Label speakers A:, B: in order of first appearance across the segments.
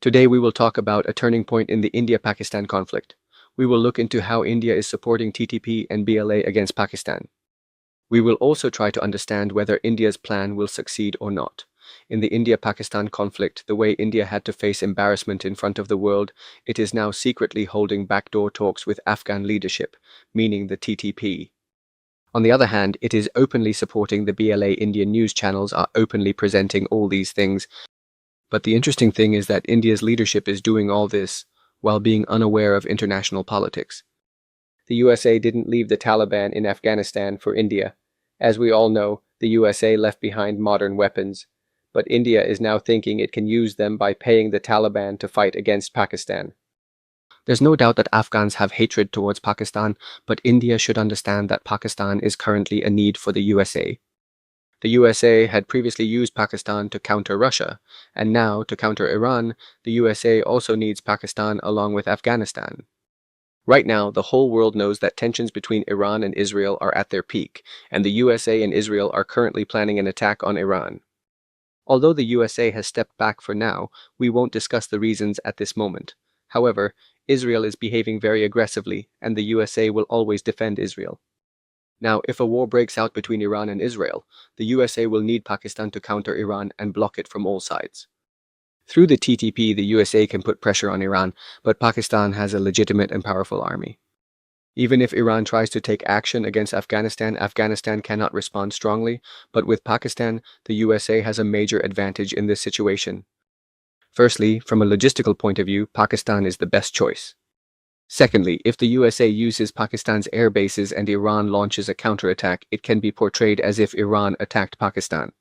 A: Today we will talk about a turning point in the India-Pakistan conflict. We will look into how India is supporting TTP and BLA against Pakistan. We will also try to understand whether India's plan will succeed or not. In the India-Pakistan conflict, the way India had to face embarrassment in front of the world, it is now secretly holding backdoor talks with Afghan leadership, meaning the TTP. On the other hand, it is openly supporting the BLA. Indian news channels are openly presenting all these things. But the interesting thing is that India's leadership is doing all this while being unaware of international politics. The USA didn't leave the Taliban in Afghanistan for India. As we all know, the USA left behind modern weapons, but India is now thinking it can use them by paying the Taliban to fight against Pakistan. There's no doubt that Afghans have hatred towards Pakistan, but India should understand that Pakistan is currently a need for the USA. The USA had previously used Pakistan to counter Russia, and now, to counter Iran, the USA also needs Pakistan along with Afghanistan. Right now, the whole world knows that tensions between Iran and Israel are at their peak, and the USA and Israel are currently planning an attack on Iran. Although the USA has stepped back for now, we won't discuss the reasons at this moment. However, Israel is behaving very aggressively, and the USA will always defend Israel. Now, if a war breaks out between Iran and Israel, the USA will need Pakistan to counter Iran and block it from all sides. Through the TTP, the USA can put pressure on Iran, but Pakistan has a legitimate and powerful army. Even if Iran tries to take action against Afghanistan, Afghanistan cannot respond strongly, but with Pakistan, the USA has a major advantage in this situation. Firstly, from a logistical point of view, Pakistan is the best choice. Secondly, if the USA uses Pakistan's air bases and Iran launches a counterattack, it can be portrayed as if Iran attacked Pakistan.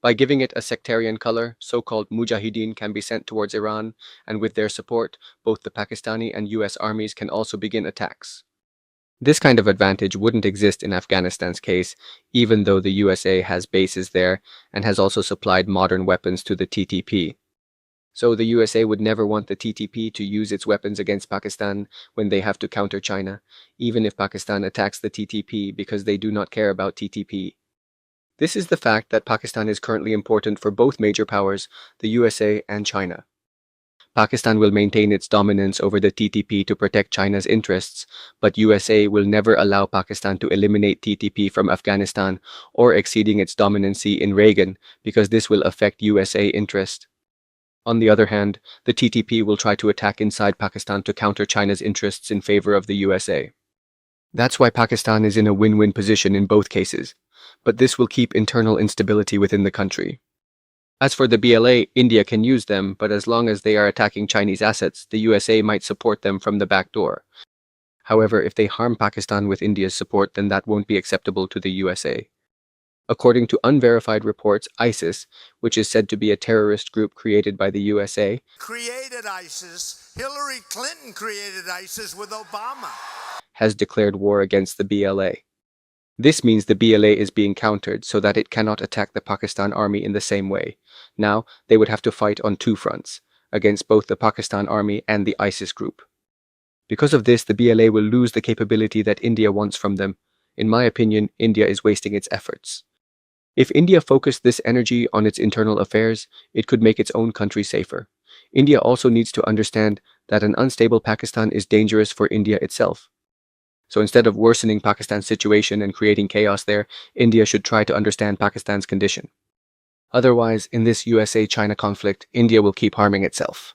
A: By giving it a sectarian color, so-called mujahideen can be sent towards Iran, and with their support, both the Pakistani and US armies can also begin attacks. This kind of advantage wouldn't exist in Afghanistan's case, even though the USA has bases there and has also supplied modern weapons to the TTP. So the USA would never want the TTP to use its weapons against Pakistan when they have to counter China, even if Pakistan attacks the TTP, because they do not care about TTP. This is the fact that Pakistan is currently important for both major powers, the USA and China. Pakistan will maintain its dominance over the TTP to protect China's interests, but USA will never allow Pakistan to eliminate TTP from Afghanistan or exceeding its dominancy in Reagan, because this will affect USA interest. On the other hand, the TTP will try to attack inside Pakistan to counter China's interests in favor of the USA. That's why Pakistan is in a win-win position in both cases, but this will keep internal instability within the country. As for the BLA, India can use them, but as long as they are attacking Chinese assets, the USA might support them from the back door. However, if they harm Pakistan with India's support, then that won't be acceptable to the USA. According to unverified reports, ISIS, which is said to be a terrorist group created by the USA,
B: created ISIS. Hillary Clinton created ISIS with Obama.
A: Has declared war against the BLA. This means the BLA is being countered so that it cannot attack the Pakistan army in the same way. Now, they would have to fight on two fronts, against both the Pakistan army and the ISIS group. Because of this, the BLA will lose the capability that India wants from them. In my opinion, India is wasting its efforts. If India focused this energy on its internal affairs, it could make its own country safer. India also needs to understand that an unstable Pakistan is dangerous for India itself. So instead of worsening Pakistan's situation and creating chaos there, India should try to understand Pakistan's condition. Otherwise, in this USA-China conflict, India will keep harming itself.